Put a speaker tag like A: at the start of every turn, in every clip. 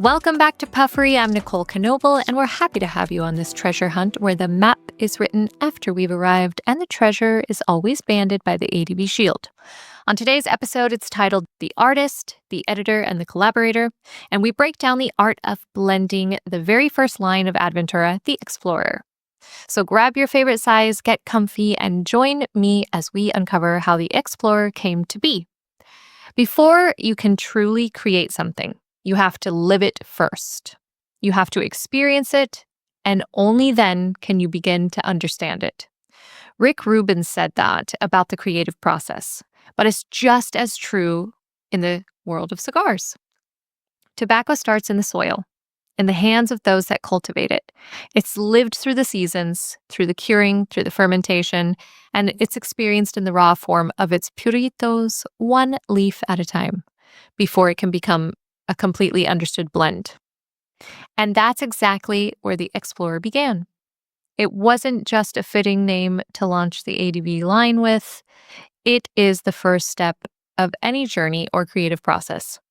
A: Welcome back to Puffery. I'm Nicole Knoble, and we're happy to have you on this treasure hunt where the map is written after we've arrived and the treasure is always banded by the ADV shield. On today's episode, it's titled The Artist, the Editor, and the Collaborator, and we break down the art of blending the very first line of ADVentura, the Explorer. So grab your favorite size, get comfy, and join me as we uncover how the Explorer came to be. Before you can truly create something, you have to live it first. You have to experience it, and only then can you begin to understand it. Rick Rubin said that about the creative process, but it's just as true in the world of cigars. Tobacco starts in the soil, in the hands of those that cultivate it. It's lived through the seasons, through the curing, through the fermentation, and it's experienced in the raw form of its puritos, one leaf at a time, before it can become a completely understood blend. And that's exactly where the Explorer began. It wasn't just a fitting name to launch the ADV line with. It is the first step of any journey or creative process.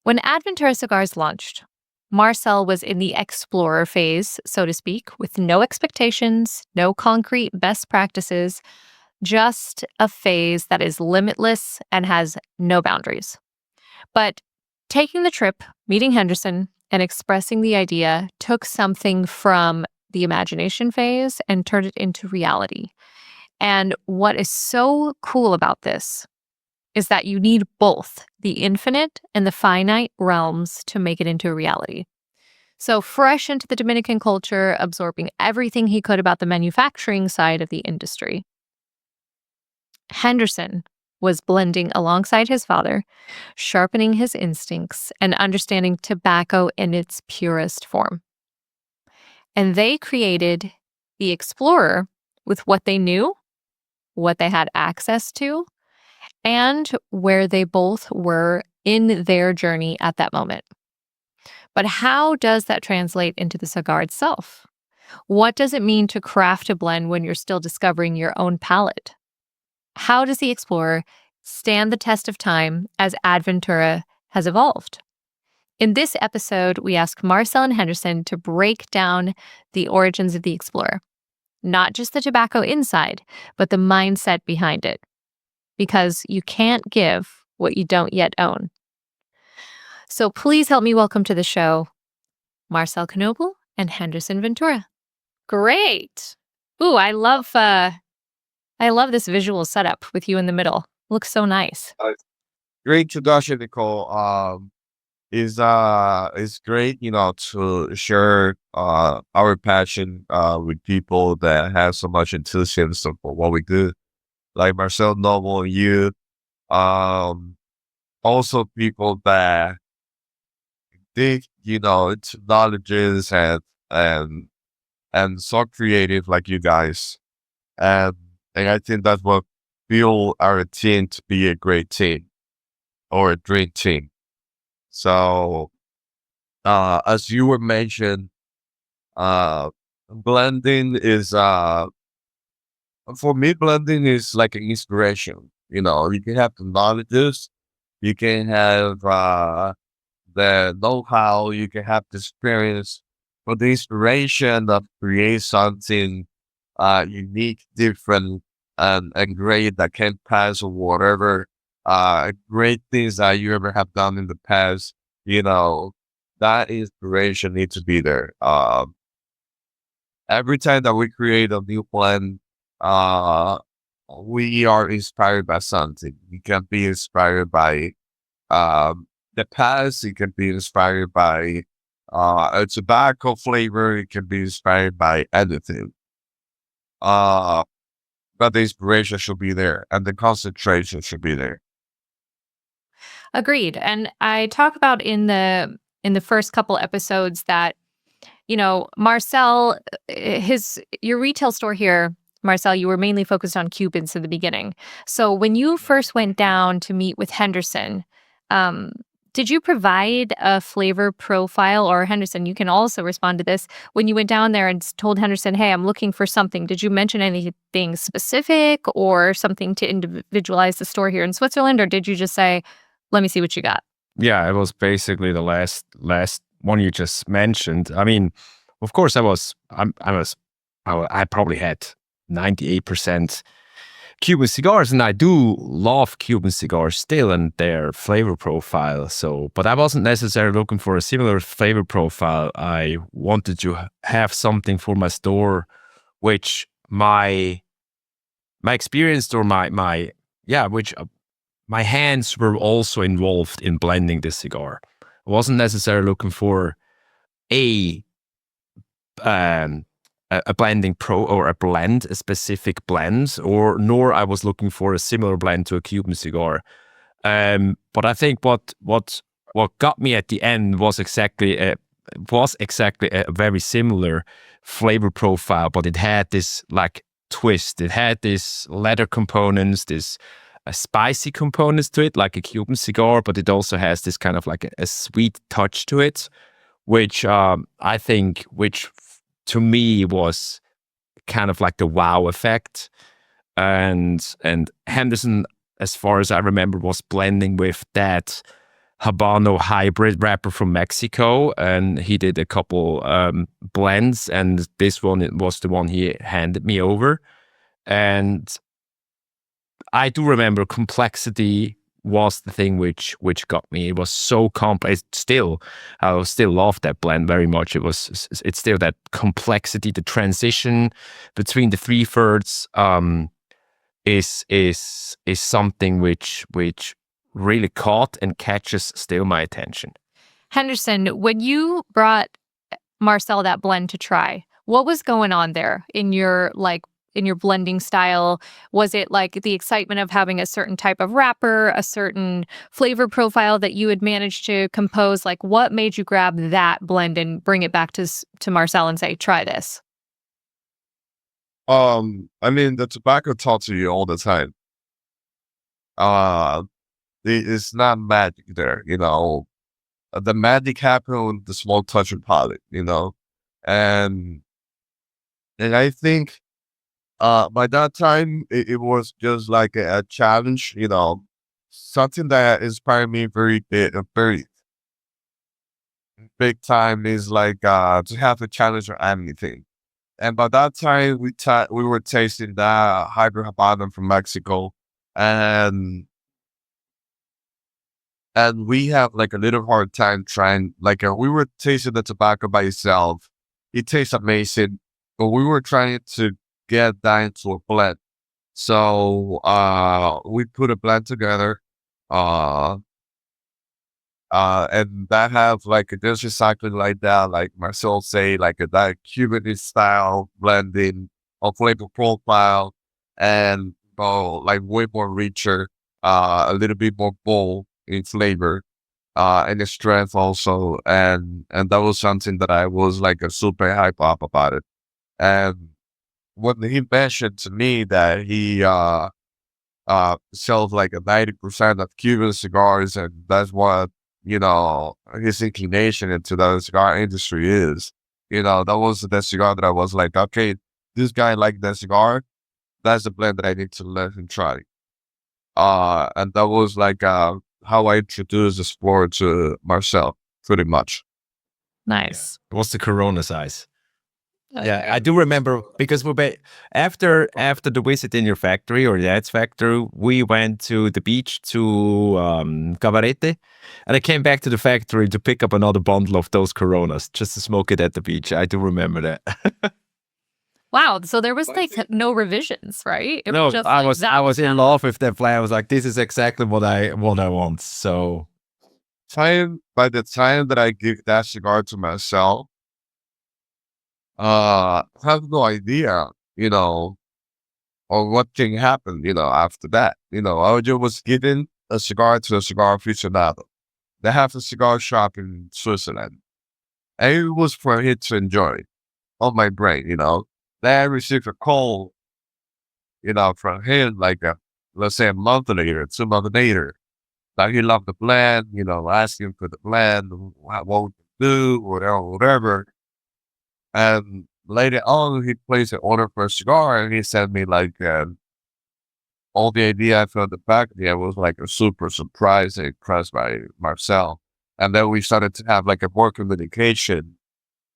A: When ADVentura Cigars launched, Marcel was in the Explorer phase, so to speak, with no expectations, no concrete best practices, just a phase that is limitless and has no boundaries. But taking the trip, meeting Henderson, and expressing the idea took something from the imagination phase and turned it into reality. And what is so cool about this is that you need both the infinite and the finite realms to make it into a reality. So fresh into the Dominican culture, absorbing everything he could about the manufacturing side of the industry, Henderson was blending alongside his father, sharpening his instincts and understanding tobacco in its purest form. And they created the Explorer with what they knew, what they had access to, and where they both were in their journey at that moment. But how does that translate into the cigar itself? What does it mean to craft a blend when you're still discovering your own palate? How does the Explorer stand the test of time as ADVentura has evolved? In this episode, we ask Marcel and Henderson to break down the origins of the Explorer, not just the tobacco inside, but the mindset behind it, because you can't give what you don't yet own. So please help me welcome to the show, Marcel Knoble and Henderson Ventura. Great. Ooh, I love this visual setup with you in the middle. Looks so nice.
B: Great introduction, Nicole. Is great, to share our passion with people that have so much enthusiasm for what we do, like Marcel Noble and you. Also people that dig, into knowledges and so creative like you guys. And I think that's what build our team to be a great team or a dream team. So, as you were mentioned, blending is, for me, blending is like an inspiration. You can have the knowledges, you can have, the know-how, you can have the experience, but the inspiration of create something, unique, different, and great that can pass or whatever, great things that you ever have done in the past, that inspiration needs to be there. Every time that we create a new plan, we are inspired by something. You can be inspired by the past. You can be inspired by a tobacco flavor. You can be inspired by anything. But the inspiration should be there and the concentration should be there.
A: Agreed. And I talk about in the first couple episodes that, Marcel, your retail store here, Marcel, you were mainly focused on Cubans in the beginning. So when you first went down to meet with Henderson, did you provide a flavor profile? Or Henderson, you can also respond to this. When you went down there and told Henderson, hey, I'm looking for something, did you mention anything specific or something to individualize the store here in Switzerland? Or did you just say, let me see what you got?
C: Yeah, it was basically the last one you just mentioned. I mean, of course, I probably had 98% Cuban cigars, and I do love Cuban cigars still and their flavor profile. So, but I wasn't necessarily looking for a similar flavor profile. I wanted to have something for my store, which my experience or my yeah, which my hands were also involved in blending this cigar. I wasn't necessarily looking for a um, a blending pro or a blend, a specific blend, or nor I was looking for a similar blend to a Cuban cigar. But I think what got me at the end was exactly a very similar flavor profile, but it had this like twist. It had this leather components, this spicy components to it, like a Cuban cigar, but it also has this kind of like a sweet touch to it, which I think, which to me was kind of like the wow effect. And Henderson, as far as I remember, was blending with that Habano hybrid wrapper from Mexico, and he did a couple blends, and this one was the one he handed me over. And I do remember complexity was the thing which got me. It was so complex. I still love that blend very much. It's still that complexity, the transition between the three thirds is something which really caught and catches still my attention.
A: Henderson, when you brought Marcel that blend to try, what was going on there in your blending style? Was it like the excitement of having a certain type of wrapper, a certain flavor profile that you had managed to compose? Like, what made you grab that blend and bring it back to Marcel and say, try this?
B: I mean, the tobacco talks to you all the time. It's not magic there, The magic happened with the small touch of palate, and I think by that time it was just like a challenge, something that inspired me very big time is like to have a challenge or anything. And by that time, we were tasting that hybrid Habano from Mexico, and we have like a little hard time trying. Like we were tasting the tobacco by itself, it tastes amazing, but we were trying to get that into a blend. So we put a blend together, uh, and that have like just exactly like that, like Marcel say, like that Cuban style blending of flavor profile, and like way more richer, a little bit more bold in flavor, and the strength also, and that was something that I was like a super hype up about it. And when he mentioned to me that he sells like a 90% of Cuban cigars, and that's what his inclination into the cigar industry is. That was the cigar that I was like, okay, this guy liked that cigar. That's the blend that I need to let him try. And that was like how I introduced the sport to Marcel, pretty much.
A: Nice.
C: Yeah. It was the Corona size. Yeah, I do remember because after the visit in your factory or dad's factory, we went to the beach to Cabarete, and I came back to the factory to pick up another bundle of those Coronas just to smoke it at the beach. I do remember that.
A: Wow, so there was like no revisions, right? It
C: No,
A: was just
C: I was in love with that plan. I was like, this is exactly what I want. So
B: by the time that I give that cigar to myself, I have no idea, or what can happen, after that. I just was given a cigar to a cigar aficionado. They have a cigar shop in Switzerland. And it was for him to enjoy on my brain, Then I received a call, from him, like, let's say a month later, 2 months later, that he loved the blend, asking for the blend, what would do, whatever. And later on, he placed an order for a cigar, and he sent me like all the idea I felt the packaging, I was like a super surprised and impressed by Marcel. And then we started to have like a more communication,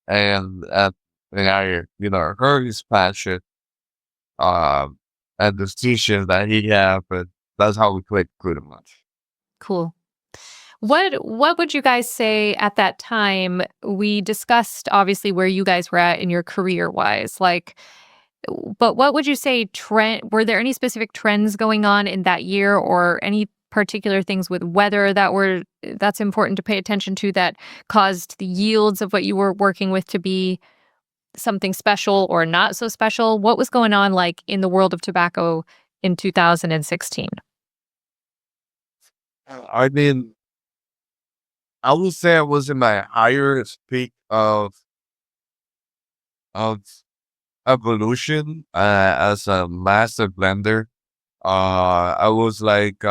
B: and I, heard his passion, um, and the teaching that he had, but that's how we clicked pretty much.
A: Cool. What would you guys say at that time? We discussed obviously where you guys were at in your career wise, but what would you say were there any specific trends going on in that year or any particular things with weather that's important to pay attention to that caused the yields of what you were working with to be something special or not so special? What was going on like in the world of tobacco in 2016?
B: I mean, I would say I was in my highest peak of evolution as a master blender. I was like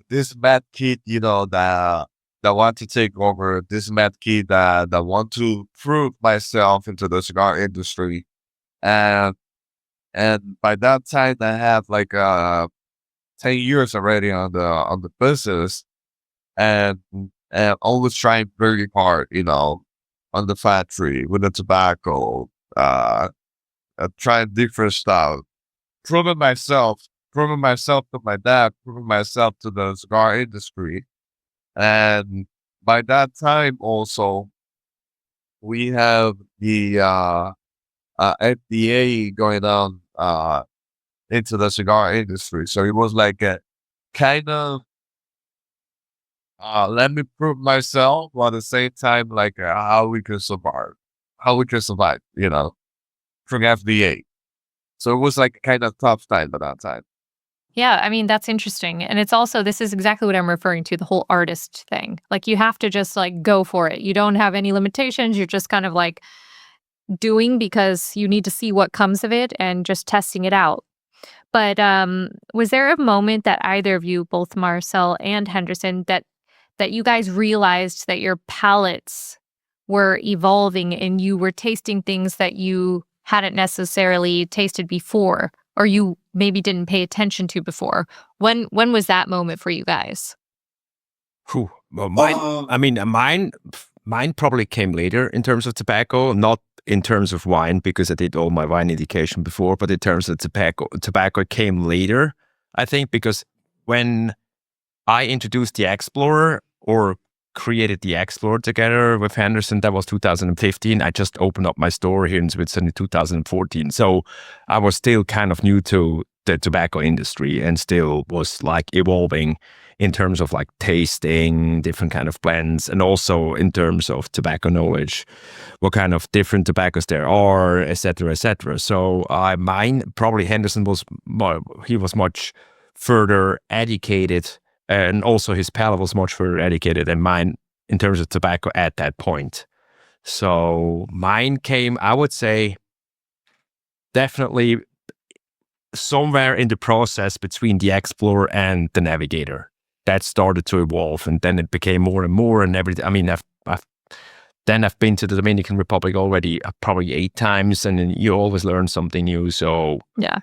B: this mad kid, that want to take over. This mad kid that want to prove myself into the cigar industry, and by that time I have like 10 years already on the business, and always trying very hard, on the factory with the tobacco, trying different stuff, proving myself to my dad, proving myself to the cigar industry. And by that time also, we have the FDA going on into the cigar industry. So it was like a kind of let me prove myself, while at the same time, like how we can survive, from FDA. So it was like kind of tough time at that time.
A: Yeah, I mean, that's interesting. And it's also, this is exactly what I'm referring to, the whole artist thing. Like, you have to just like go for it. You don't have any limitations. You're just kind of like doing because you need to see what comes of it and just testing it out. But was there a moment that either of you, both Marcel and Henderson, that you guys realized that your palates were evolving and you were tasting things that you hadn't necessarily tasted before, or you maybe didn't pay attention to before? When was that moment for you guys?
C: Whew. Well, mine probably came later in terms of tobacco, not in terms of wine because I did all my wine education before, but in terms of tobacco came later, I think, because when I introduced the Explorer or created the Explorer together with Henderson, that was 2015. I just opened up my store here in Switzerland in 2014. So I was still kind of new to the tobacco industry and still was like evolving in terms of like tasting different kind of blends and also in terms of tobacco knowledge, what kind of different tobaccos there are, etc., etc. So mine, probably Henderson he was much further educated, and also his palate was much further educated than mine in terms of tobacco at that point. So mine came, I would say, definitely somewhere in the process between the Explorer and the Navigator. That started to evolve, and then it became more and more, and everything. I mean, I've been to the Dominican Republic already probably 8 times, and you always learn something new. So yeah.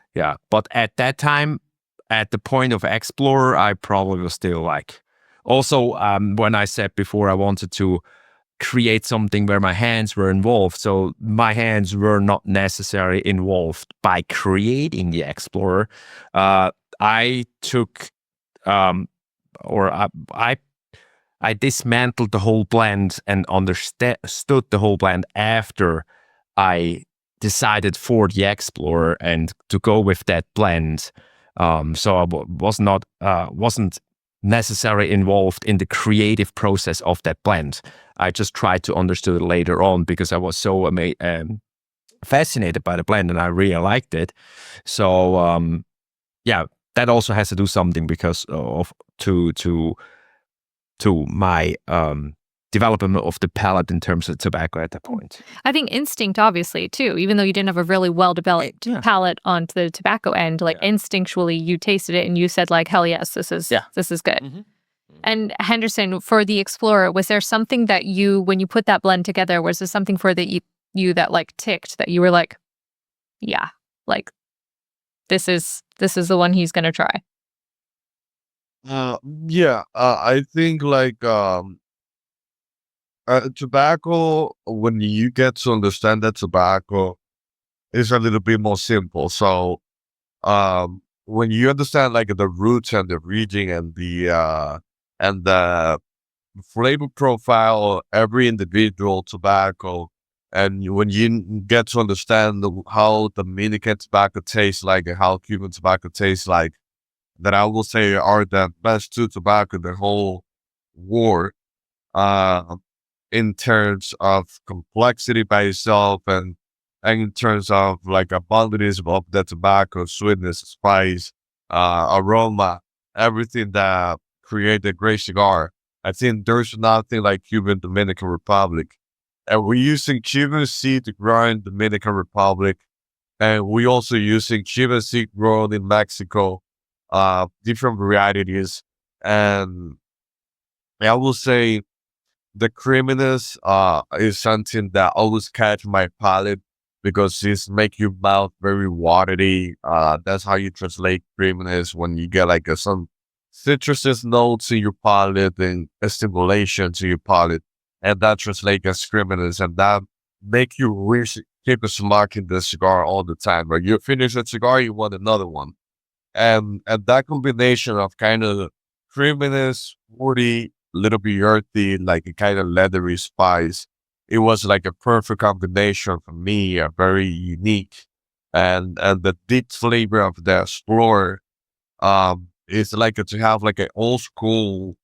C: But at that time, at the point of Explorer, I probably was still like, also when I said before I wanted to create something where my hands were involved. So my hands were not necessarily involved by creating the Explorer. I took, or I dismantled the whole blend and understood the whole blend after I decided for the Explorer and to go with that blend. So I wasn't necessarily involved in the creative process of that blend. I just tried to understand it later on because I was so fascinated by the blend and I really liked it. So yeah, that also has to do something because of to my development of the palate in terms of tobacco at that point.
A: I think instinct, obviously, too, even though you didn't have a really well-developed palate onto the tobacco end, like instinctually you tasted it and you said like, hell yes, this is good. Mm-hmm. And Henderson, for the Explorer, was there something that when you put that blend together, was there something for you that like ticked that you were like, yeah, like this is the one he's going to try?
B: Yeah, I think like tobacco, when you get to understand that tobacco is a little bit more simple. So when you understand like the roots and the region and the flavor profile of every individual tobacco, and when you get to understand how Dominican tobacco tastes like and how Cuban tobacco tastes like, that I will say are the best two tobacco in the whole war, uh, in terms of complexity by itself, and in terms of like abundance of the tobacco, sweetness, spice, aroma, everything that create a great cigar. I think there's nothing like Cuban Dominican Republic. And we're using Cuban seed to grow in Dominican Republic. And we also using Cuban seed grown in Mexico, different varieties. And I will say the creaminess is something that always catch my palate because it's make your mouth very watery. That's how you translate creaminess when you get like some citrus notes in your palate and a stimulation to your palate, and that translates as creaminess, and that make you wish keep smoking the cigar all the time. When you finish a cigar, you want another one, and that combination of kind of creaminess, woody, little bit earthy, like a kind of leathery spice. It was like a perfect combination for me, very unique, and the deep flavor of the Explorer. It's like to have like an old school,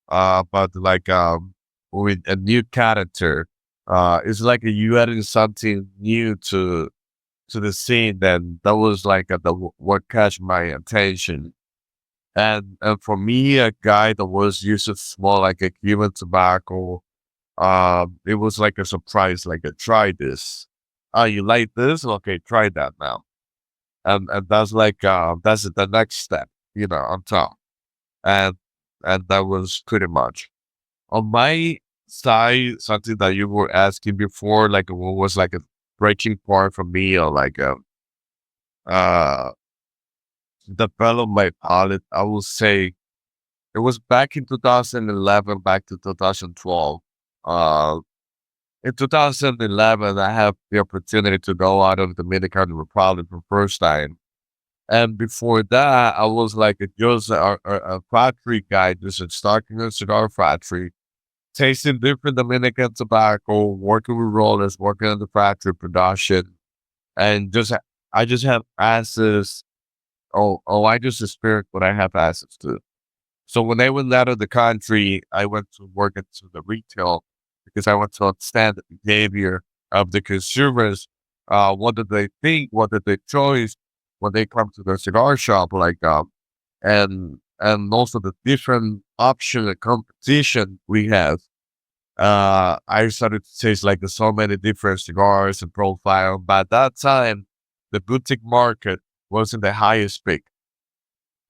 B: but like with a new character. It's like you adding something new to the scene. Then that was like what catch my attention. And for me, a guy that was used to smell like a Cuban tobacco, it was like a surprise, like try this. Oh, you like this? Okay, try that now. And that's like that's the next step, on top. And and that was pretty much. On my side, something that you were asking before, like what was like a breaking point for me, or like uh develop my palate, I will say it was back in 2011, back to 2012. Uh, in 2011, I had the opportunity to go out of the Dominican Republic for first time. And before that, I was like just a factory guy, just starting a cigar factory, tasting different Dominican tobacco, working with rollers, working on the factory production, and I just have access. I just experienced what I have access to. So when I went out of the country, I went to work into the retail because I want to understand the behavior of the consumers. What did they think? What did they choose when they come to the cigar shop? And also the different option and competition we have. I started to taste like so many different cigars and profile. But at that time, the boutique market wasn't the highest peak.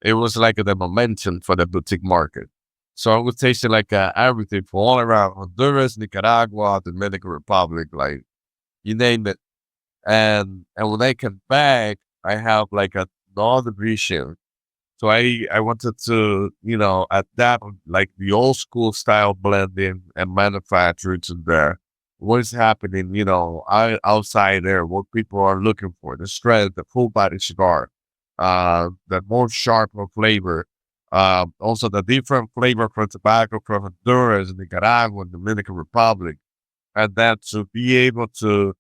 B: It was like the momentum for the boutique market. So I was tasting like everything from all around Honduras, Nicaragua, Dominican Republic, like you name it. And when I came back, I have like another vision. So I wanted to, adapt like the old school style blending and manufacture to the what's happening, outside there, what people are looking for, the strength, the full body cigar, the more sharper flavor, also the different flavor from tobacco from Honduras, Nicaragua, Dominican Republic, and then to be able to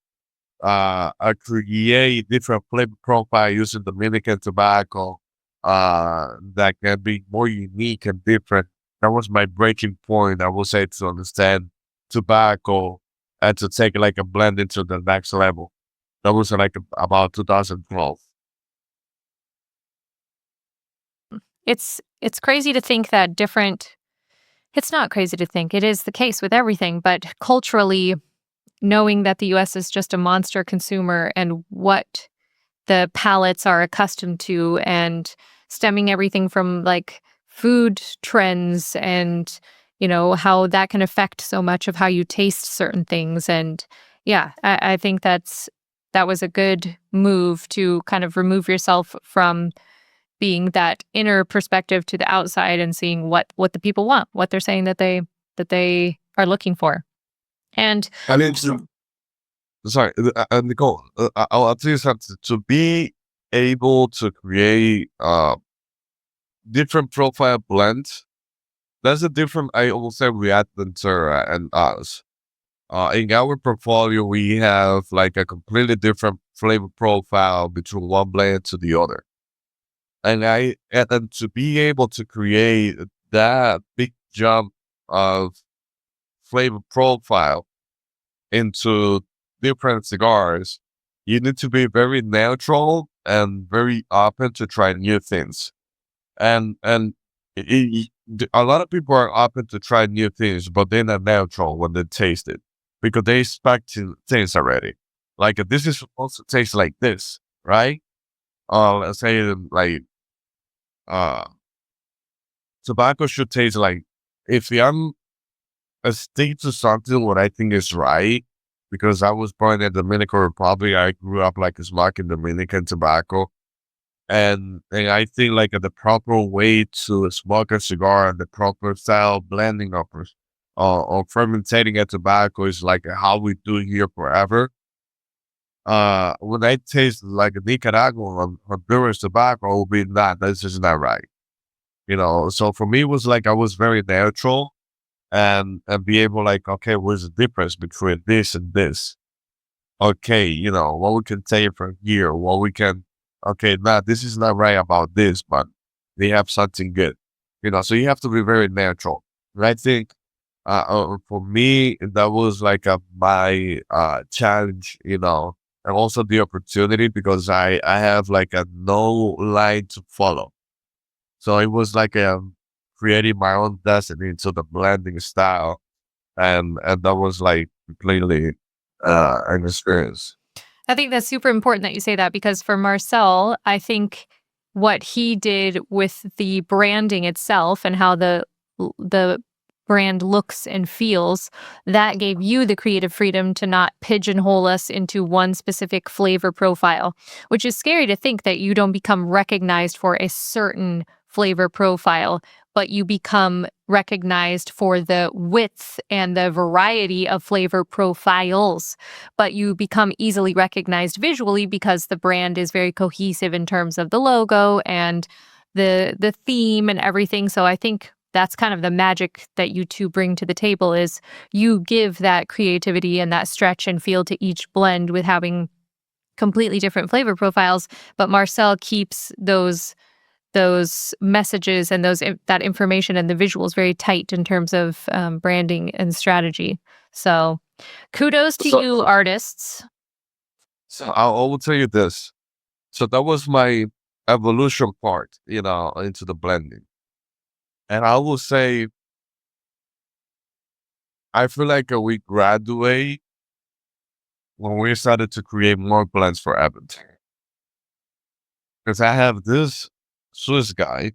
B: create different flavor profile using Dominican tobacco that can be more unique and different. That was my breaking point, I will say, to understand tobacco and to take like a blend into the next level. That was like about 2012.
A: It's crazy to think that different it's not crazy to think. It is the case with everything, but culturally, knowing that the US is just a monster consumer and what the palates are accustomed to, and stemming everything from like food trends and how that can affect so much of how you taste certain things. And yeah, I think that's that was a good move to kind of remove yourself from being that inner perspective to the outside and seeing what the people want, what they're saying that they are looking for. And
B: I mean, sorry, Nicole, I'll tell you something. To be able to create different profile blends, that's a different, I will say, with ADVentura and us. In our portfolio, we have like a completely different flavor profile between one blend to the other. And to be able to create that big jump of flavor profile into different cigars, you need to be very natural and very open to try new things. And a lot of people are open to try new things, but they're not natural when they taste it because they expect things already. Like this is supposed to taste like this, right? Let's say like uh tobacco should taste like, if I'm a stick to something what I think is right, because I was born in the Dominican Republic, I grew up like smoking Dominican tobacco. And I think like the proper way to smoke a cigar and the proper style blending or fermentating a tobacco is like how we do here forever. When I taste like a Nicaraguan or Honduras tobacco, it will be not, this is not right. So for me, it was like I was very natural and be able like, okay, what's the difference between this and this? Okay, what we can take from here, what we can, okay, nah, this is not right about this, but they have something good. So you have to be very natural. And I think for me, that was like my challenge, and also the opportunity because I have like a no line to follow. So it was like creating my own destiny into the blending style. And that was like completely an experience.
A: I think that's super important that you say that because for Marcel, I think what he did with the branding itself and how the brand looks and feels, that gave you the creative freedom to not pigeonhole us into one specific flavor profile, which is scary to think that you don't become recognized for a certain flavor profile, but you become recognized for the width and the variety of flavor profiles. But you become easily recognized visually because the brand is very cohesive in terms of the logo and the theme and everything. So I think that's kind of the magic that you two bring to the table is you give that creativity and that stretch and feel to each blend with having completely different flavor profiles, but Marcel keeps those messages and that information and the visuals very tight in terms of branding and strategy. So kudos to you artists.
B: So I will tell you this. So that was my evolution part, into the blending. And I will say, I feel like we graduate when we started to create more blends for ADVentura. Because I have this Swiss guy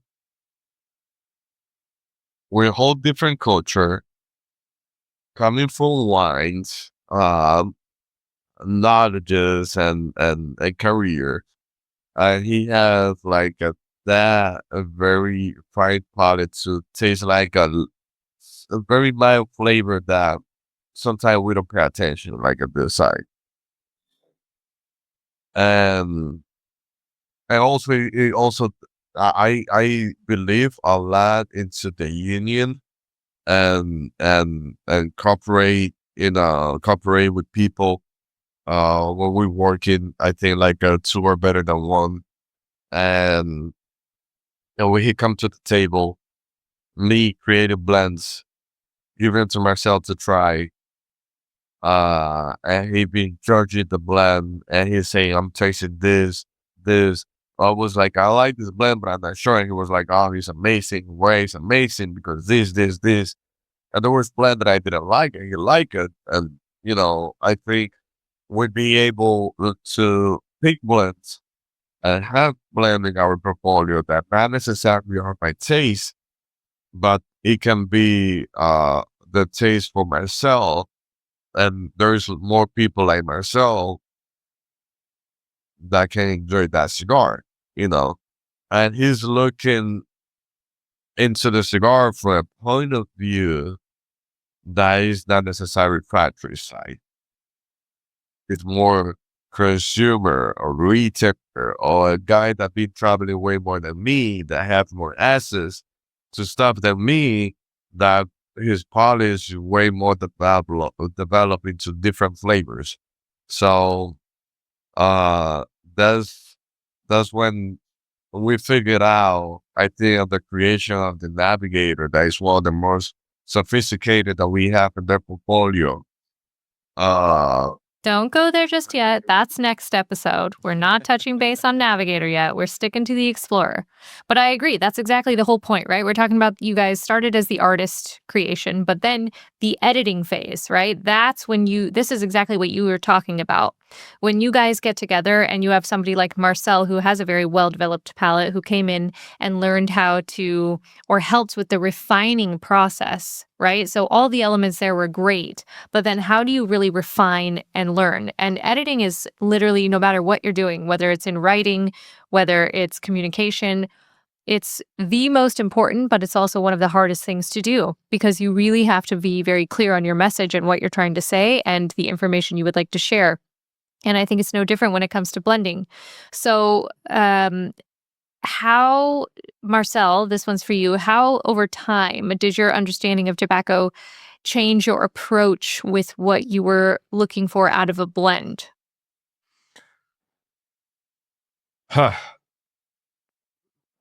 B: with a whole different culture, coming from wines, knowledges and career. And he has like a very fine palate to taste like a very mild flavor that sometimes we don't pay attention, like at this side. And it also I believe a lot into the union and cooperate with people when we working. I think like two are better than one. And when he come to the table, me creative blends, given to Marcel to try. And he been judging the blend, and he's saying, "I'm tasting this." I was like, "I like this blend, but I'm not sure." And he was like, "Oh, he's amazing. Why he's amazing? Because this." And there was blend that I didn't like, and he liked it. And I think we'd be able to pick blends and have blend in our portfolio that not necessarily are my taste, but it can be the taste for myself. And there's more people like Marcel that can enjoy that cigar, and he's looking into the cigar from a point of view that is not necessarily factory side. It's more consumer or retailer or a guy that been traveling way more than me, that have more access to stuff than me, that his palate is way more developed into different flavors. So that's when we figured out, I think, of the creation of the Navigator. That is one of the most sophisticated that we have in their portfolio.
A: Don't go there just yet. That's next episode. We're not touching base on Navigator yet. We're sticking to the Explorer. But I agree. That's exactly the whole point, right? We're talking about you guys started as the artist creation, but then the editing phase, right? That's when this is exactly what you were talking about. When you guys get together and you have somebody like Marcel, who has a very well-developed palate, who came in and learned how to, or helped with the refining process, right? So all the elements there were great, but then how do you really refine and learn? And editing is literally, no matter what you're doing, whether it's in writing, whether it's communication, it's the most important, but it's also one of the hardest things to do, because you really have to be very clear on your message and what you're trying to say and the information you would like to share. And I think it's no different when it comes to blending. So how, Marcel, this one's for you, how over time did your understanding of tobacco change your approach with what you were looking for out of a blend?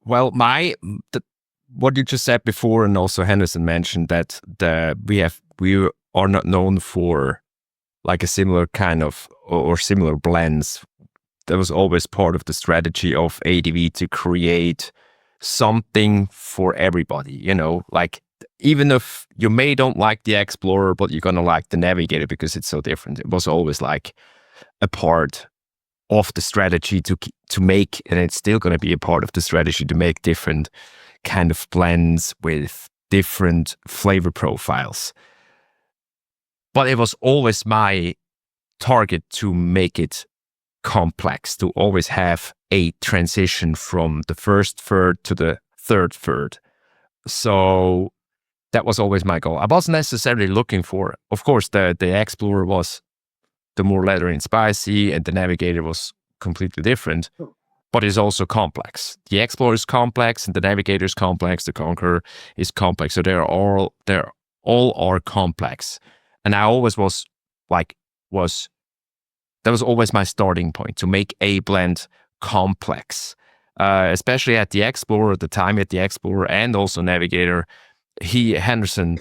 C: Well, what you just said before, and also Henderson mentioned that we are not known for like a similar kind of or similar blends. That was always part of the strategy of ADV to create something for everybody. Like even if you don't like the Explorer, but you're gonna like the Navigator because it's so different. It was always like a part of the strategy to make, and it's still going to be a part of the strategy to make different kind of blends with different flavor profiles. But it was always my target to make it complex, to always have a transition from the first third to the third third. So that was always my goal. I wasn't necessarily looking for, of course, the Explorer was the more leathery and spicy, and the Navigator was completely different, but it's also complex. The Explorer is complex, and the Navigator is complex. The Conqueror is complex. So they're all are complex. And I always that was always my starting point, to make a blend complex. Especially at the Explorer, at the time at the Explorer and also Navigator, Henderson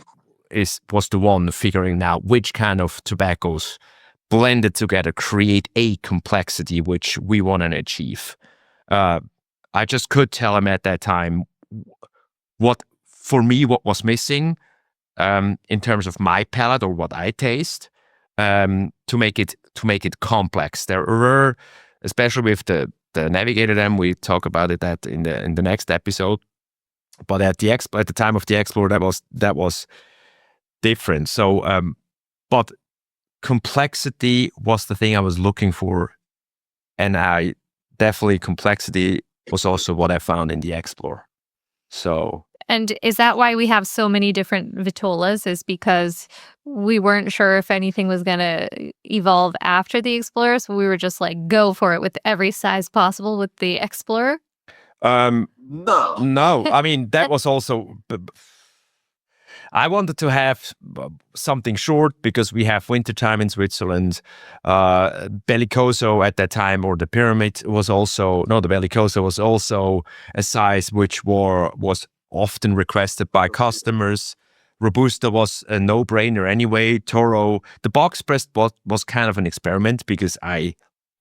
C: was the one figuring out which kind of tobaccos blended together create a complexity which we want to achieve. I just could tell him at that time what was missing in terms of my palate or what I taste to make it complex. There were, especially with the Navigator, then we talk about it in the next episode. But at the time of the Explorer, that was different. So, but complexity was the thing I was looking for, and complexity was also what I found in the Explorer. So,
A: and is that why we have so many different Vitolas? Is because we weren't sure if anything was going to evolve after the Explorer, so we were just like, go for it with every size possible with the Explorer?
C: No. I mean, that was also. I wanted to have something short because we have wintertime in Switzerland. Bellicoso at that time, or the Pyramid the Bellicoso was also a size which was often requested by customers. Robusta was a no-brainer anyway. Toro, the box pressed was kind of an experiment because I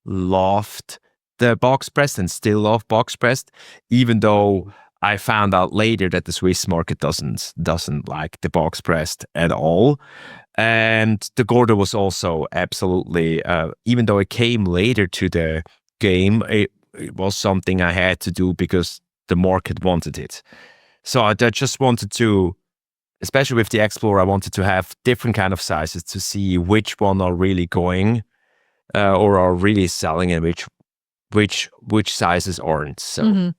C: loved the box pressed and still love box pressed, even though I found out later that the Swiss market doesn't like the box pressed at all. And the Gordo was also absolutely, even though it came later to the game, it was something I had to do because the market wanted it. So I just wanted to, especially with the Explorer, I wanted to have different kind of sizes to see which one are really going or are really selling, and which which sizes aren't. So
A: Mhm.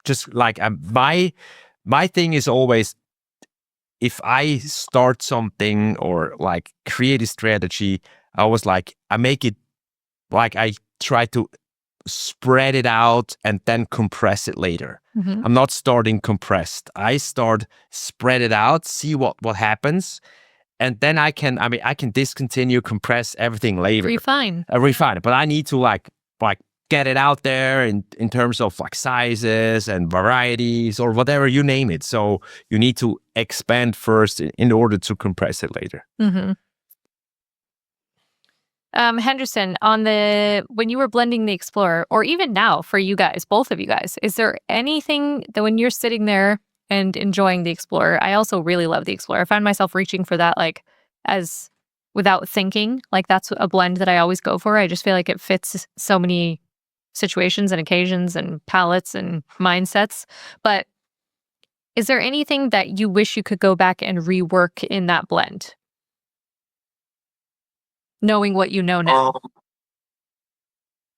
C: just like my thing is always, if I start something or like create a strategy, I was like, I make it like I try to spread it out and then compress it later.
A: Mhm.
C: I'm not starting compressed. I start spread it out, see what happens, and then I can discontinue, compress everything later,
A: Refine.
C: refine it. But I need to like get it out there in terms of like sizes and varieties or whatever, you name it. So you need to expand first in order to compress it later.
A: Mhm. Henderson, when you were blending the Explorer, or even now for you guys, both of you guys, is there anything that when you're sitting there and enjoying the Explorer? I also really love the Explorer. I find myself reaching for that like as without thinking. Like that's a blend that I always go for. I just feel like it fits so many situations and occasions and palates and mindsets. But is there anything that you wish you could go back and rework in that blend? Knowing what you know now.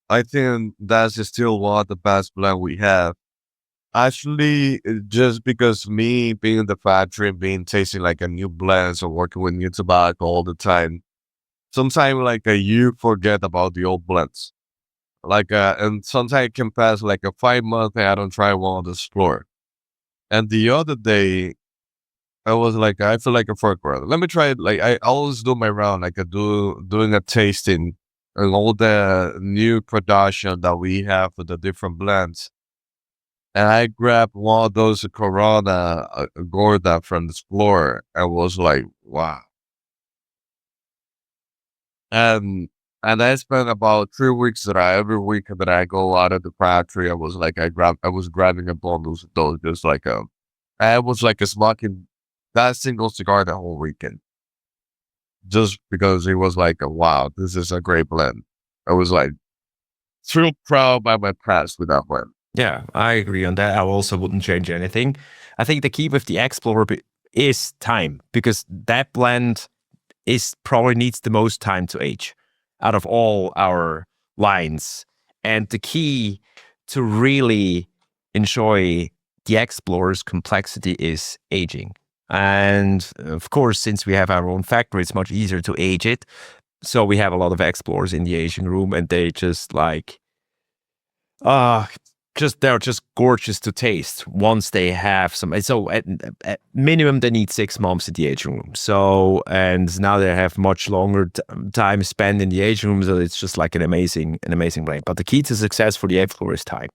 B: I think that's still one of the best blend we have. Actually, just because me being in the factory, being tasting like a new blend, so working with new tobacco all the time, sometimes like you forget about the old blends. Like and sometimes it can pass like a 5 month and I don't try one of the Explorer. And the other day, I was like, I feel like a fork brother. Let me try it. Like I always do my round, like I doing a tasting and all the new production that we have for the different blends. And I grabbed one of those Corona Gorda from the Explorer and was like, wow. And I spent about 3 weeks that every week that I go out of the factory, I was like, I was grabbing a bundle of those, just like I was like a smoking that single cigar the whole weekend, just because it was like, wow, this is a great blend. I was like, so proud by my past with that blend.
C: Yeah, I agree on that. I also wouldn't change anything. I think the key with the Explorer is time, because that blend probably needs the most time to age out of all our lines. And the key to really enjoy the Explorer's complexity is aging. And of course, since we have our own factory, it's much easier to age it. So we have a lot of Explorers in the aging room, and they just like, they're just gorgeous to taste once they have some. So at minimum, they need 6 months in the aging room. So, and now they have much longer time spent in the aging room. So it's just like an amazing blend. But the key to success for the Explorer is time.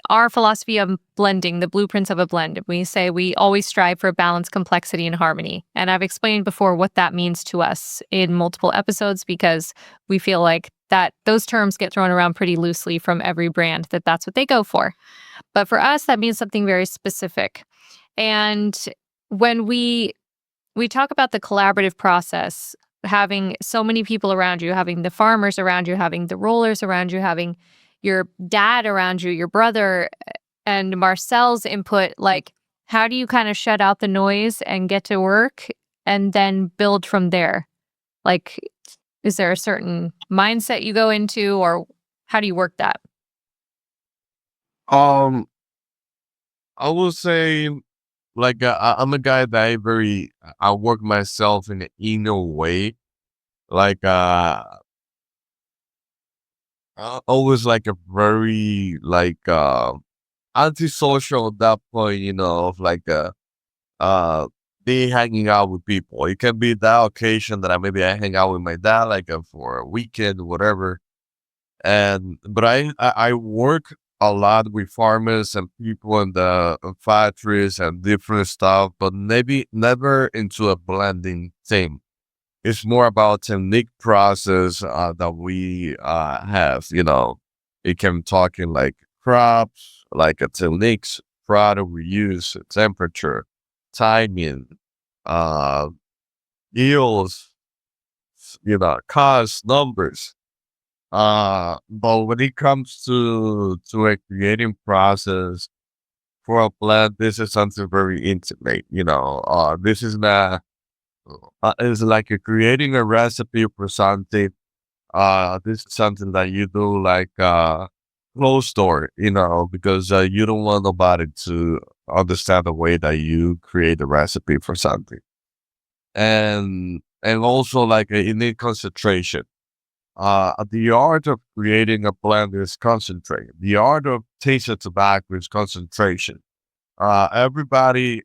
A: Our philosophy of blending, the blueprints of a blend, we say we always strive for balance, complexity, and harmony. And I've explained before what that means to us in multiple episodes, because we feel like that those terms get thrown around pretty loosely from every brand, that's what they go for. But for us, that means something very specific. And when we talk about the collaborative process, having so many people around you, having the farmers around you, having the rollers around you, having your dad around you, your brother, and Marcel's input, like, how do you kind of shut out the noise and get to work and then build from there? Like, is there a certain mindset you go into, or how do you work that?
B: Um, I will say, like, I'm a guy that I work myself in an inner way. Like, always like a very, like, antisocial at that point, of like, me hanging out with people. It can be that occasion that I hang out with my dad, like, for a weekend, whatever. But I work a lot with farmers and people in the factories and different stuff, but maybe never into a blending thing. It's more about technique process that we have. It can talk in like crops, like techniques, product we use, temperature, timing, uh, yields, cost, numbers. But when it comes to a creating process for a blend, this is something very intimate. This is not. It's like creating a recipe for something. This is something that you do like closed door, because you don't want nobody to understand the way that you create the recipe for something. And also like you need concentration. The art of creating a blend is concentrating. The art of tasting tobacco is concentration. Everybody,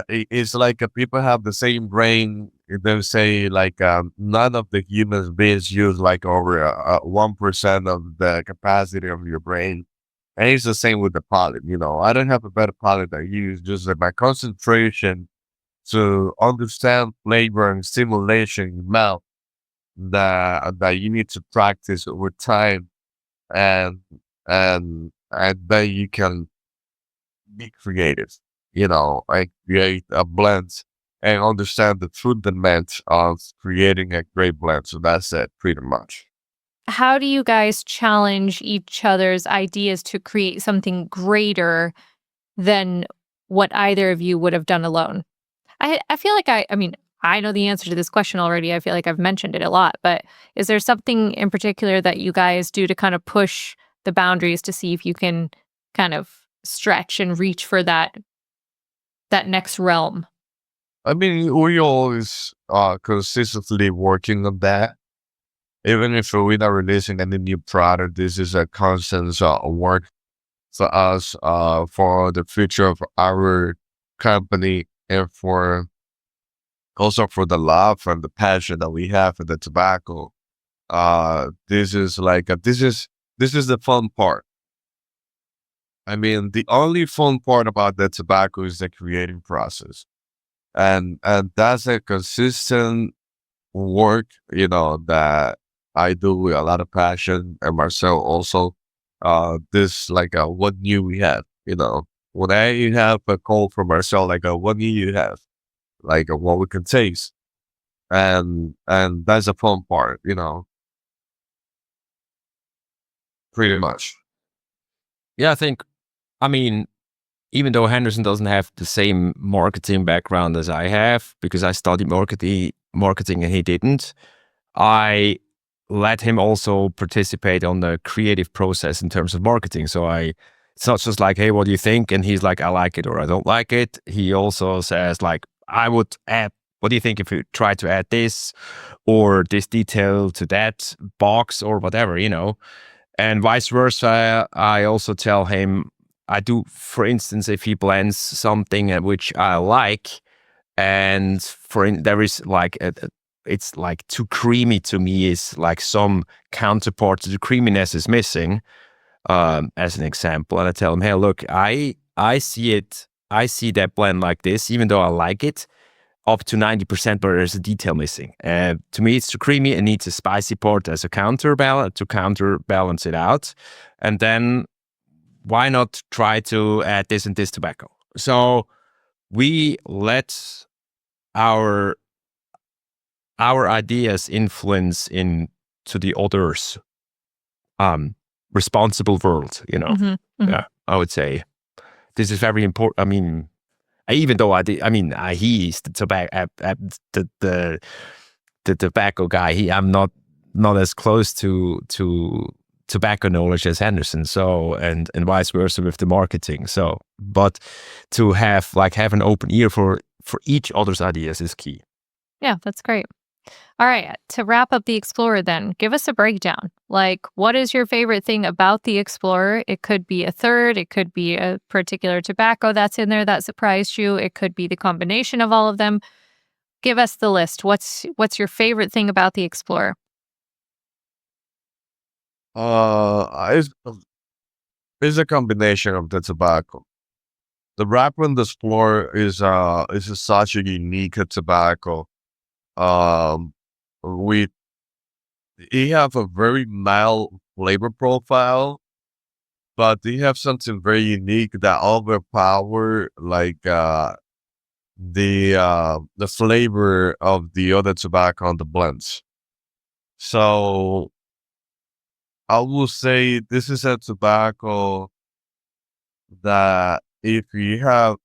B: it's like people have the same brain. They say like none of the human beings use like over 1% of the capacity of your brain. And it's the same with the palate. I don't have a better palate than you. It's just that my concentration to understand flavor and stimulation in mouth that you need to practice over time, and and then you can be creative, like create a blend and understand the fundament of creating a great blend. So that's it, pretty much.
A: How do you guys challenge each other's ideas to create something greater than what either of you would have done alone? I feel like I mean, I know the answer to this question already. I feel like I've mentioned it a lot, but is there something in particular that you guys do to kind of push the boundaries to see if you can kind of stretch and reach for that next realm?
B: I mean, we always consistently working on that. Even if we're not releasing any new product, this is a constant work for us, for the future of our company, and for also for the love and the passion that we have for the tobacco. This is like this is the fun part. I mean, the only fun part about the tobacco is the creating process, and that's a consistent work, that I do with a lot of passion, and Marcel also. This like what new we have, when I have a call from Marcel, like what new you have, like what we can taste, and that's the fun part, pretty much.
C: Yeah, I mean, even though Henderson doesn't have the same marketing background as I have, because I studied marketing and he didn't, I let him also participate on the creative process in terms of marketing. So it's not just like, hey, what do you think? And he's like, I like it or I don't like it. He also says like, I would add, what do you think if you try to add this or this detail to that box or whatever, and vice versa. I also tell him, I do, for instance, if he blends something which I like, and there is like it's like too creamy to me, is like some counterpart to the creaminess is missing, as an example. And I tell him, hey, look, I see that blend like this, even though I like it, up to 90%, but there's a detail missing. To me, it's too creamy. It needs a spicy part as a counterbalance to counterbalance it out. And then why not try to add this and this tobacco? So we let our ideas influence into the others' responsible world. Yeah, I would say this is very important. I mean, even though he's the tobacco, the tobacco guy. I'm not as close to tobacco knowledge as Henderson. So and vice versa with the marketing. So, but to have an open ear for each other's ideas is key.
A: Yeah, that's great. All right, to wrap up the Explorer then, give us a breakdown. Like, what is your favorite thing about the Explorer? It could be a third, it could be a particular tobacco that's in there that surprised you, it could be the combination of all of them. Give us the list. What's your favorite thing about the Explorer?
B: It's, it's a combination of the tobacco. The wrapper and the Explorer is such a unique tobacco. We He have a very mild flavor profile, but they have something very unique that overpower like the flavor of the other tobacco on the blends. So I will say this is a tobacco that if you have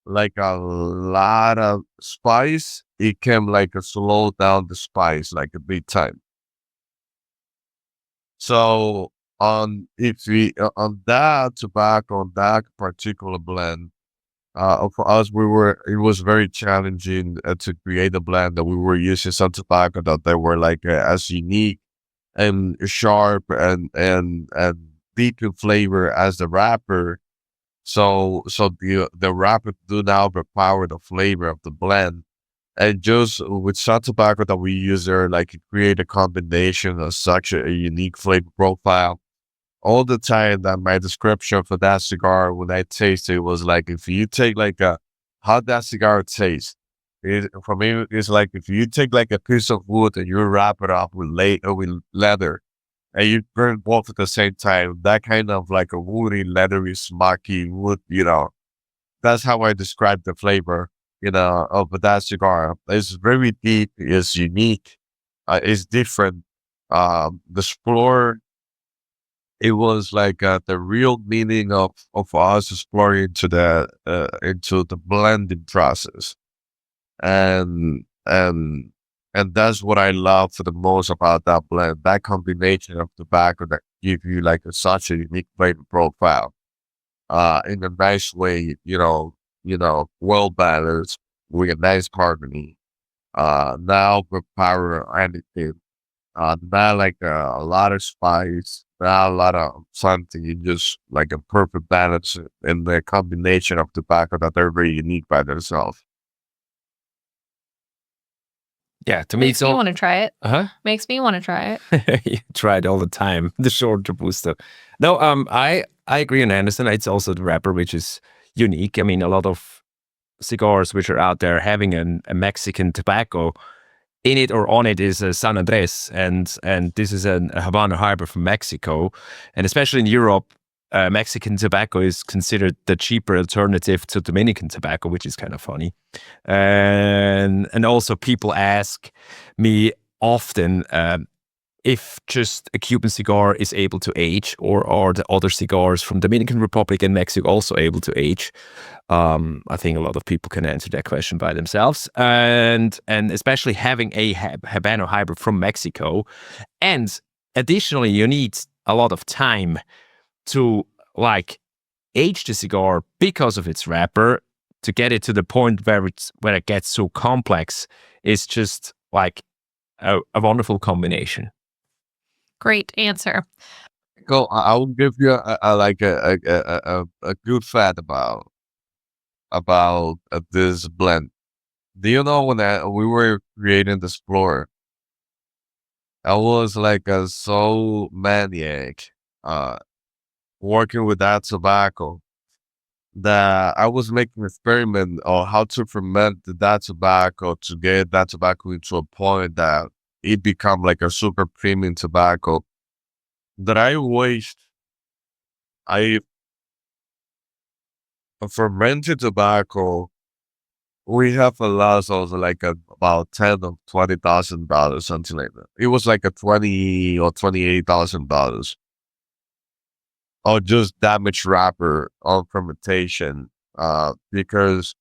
B: like a lot of spice, it can like slow down the spice like a big time. So on that tobacco, on that particular blend, for us, it was very challenging to create a blend that we were using some tobacco that they were like as unique and sharp and deep in flavor as the wrapper. So the wrapper do now overpower the flavor of the blend. And just with some tobacco that we use there, like it create a combination of such a unique flavor profile. All the time that my description for that cigar when I tasted it was like if you take like how that cigar tastes. For me, it's like if you take like a piece of wood and you wrap it up with with leather and you burn both at the same time, that kind of like a woody, leathery, smoky wood, that's how I describe the flavor, of that cigar. It's very deep, it's unique, it's different. The Explorer, it was like the real meaning of us exploring into the blending process, and and and that's what I love for the most about that blend. That combination of tobacco that give you like such a unique flavor profile, in a nice way, well balanced with a nice harmony. Now with power or anything. Not like a lot of spice, not a lot of something. You just like a perfect balance in the combination of tobacco that they're very unique by themselves.
C: Yeah, to me,
A: Makes
C: it's
A: me
C: all.
A: want to try it.
C: Huh?
A: Makes me want to try it.
C: You try it all the time. The short Robusto. No, I agree on Anderson. It's also the wrapper, which is unique. I mean, a lot of cigars which are out there having a Mexican tobacco in it or on it is a San Andres, and this is a Habano hybrid from Mexico, and especially in Europe, Mexican tobacco is considered the cheaper alternative to Dominican tobacco, which is kind of funny. And also people ask me often if just a Cuban cigar is able to age, or are the other cigars from Dominican Republic and Mexico also able to age? I think a lot of people can answer that question by themselves, and especially having a Habano hybrid from Mexico, and additionally, you need a lot of time to like age the cigar because of its wrapper to get it to the point where it gets so complex. Is just like a wonderful combination.
A: Great answer.
B: Go. I will give you like a good fact about this blend. Do you know when we were creating the Explorer, I was like so maniac, uh, working with that tobacco that I was making an experiment on how to ferment that tobacco to get that tobacco into a point that it become like a super premium tobacco. That I fermented tobacco. We have a loss of like about $10,000 or $20,000, something like that. It was like a $28,000 or just damaged wrapper on fermentation. Because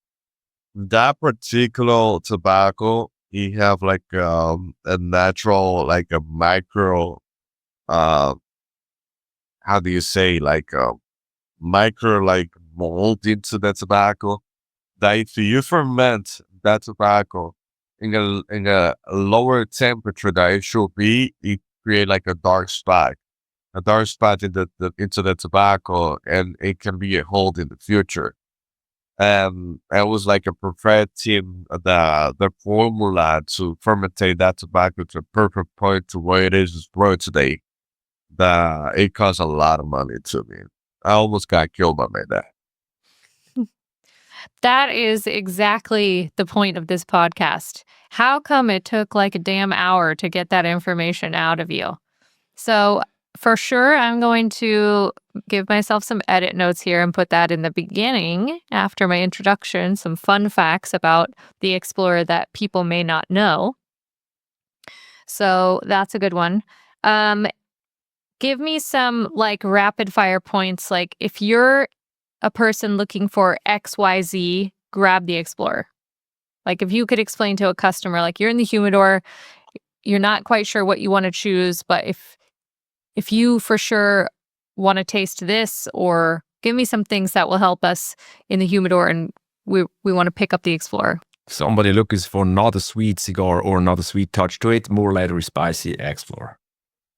B: that particular tobacco, you have like a natural, like a micro, uh, how do you say, like micro, like mold into the tobacco. That if you ferment that tobacco in a lower temperature that it should be, it create like a dark spot into the tobacco, and it can be a hold in the future. And it was like a perfecting the formula to fermentate that tobacco to a perfect point to where it is brought today. That it cost a lot of money to me. I almost got killed by my dad.
A: That is exactly the point of this podcast. How come it took like a damn hour to get that information out of you? So, for sure, I'm going to give myself some edit notes here and put that in the beginning after my introduction, some fun facts about the Explorer that people may not know. So, that's a good one. Um, Give me some like rapid fire points. Like, if you're a person looking for XYZ, grab the Explorer. Like, if you could explain to a customer, like, you're in the humidor, you're not quite sure what you want to choose, but if if you for sure want to taste this, or give me some things that will help us in the humidor, and we want to pick up the Explorer.
C: Somebody looking for not a sweet cigar or not a sweet touch to it, more leathery, spicy, Explorer.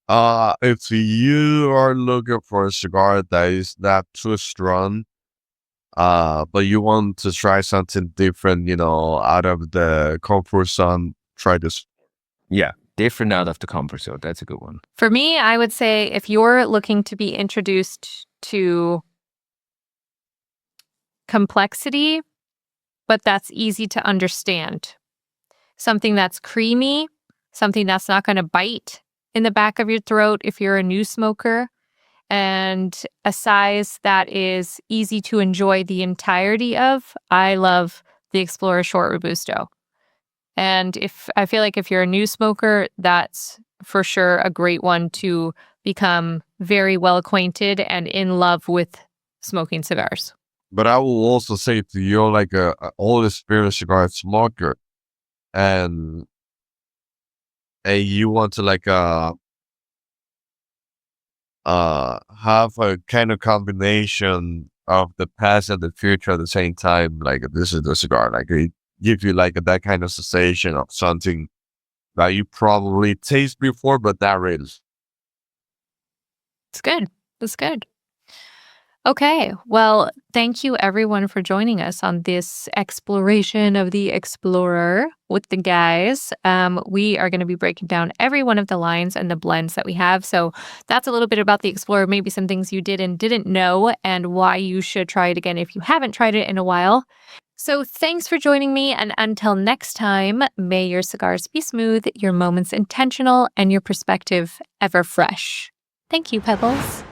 B: If you are looking for a cigar that is not too strong, but you want to try something different, out of the comfort zone, try this.
C: Yeah, different out of the comfort zone. That's a good one.
A: For me, I would say if you're looking to be introduced to complexity, but that's easy to understand, something that's creamy, something that's not going to bite in the back of your throat if you're a new smoker, and a size that is easy to enjoy the entirety of, I love the Explorer Short Robusto. And I feel like if you're a new smoker, that's for sure a great one to become very well acquainted and in love with smoking cigars.
B: But I will also say, if you're like a old experienced cigar smoker, and you want to like have a kind of combination of the past and the future at the same time, like this is the cigar, like it give you like that kind of sensation of something that you probably taste before, but not really.
A: It's good. It's good. Okay, well, thank you everyone for joining us on this exploration of the Explorer with the guys. We are going to be breaking down every one of the lines and the blends that we have. So that's a little bit about the Explorer, maybe some things you did and didn't know, and why you should try it again if you haven't tried it in a while. So thanks for joining me, and until next time, may your cigars be smooth, your moments intentional, and your perspective ever fresh. Thank you, Pebbles.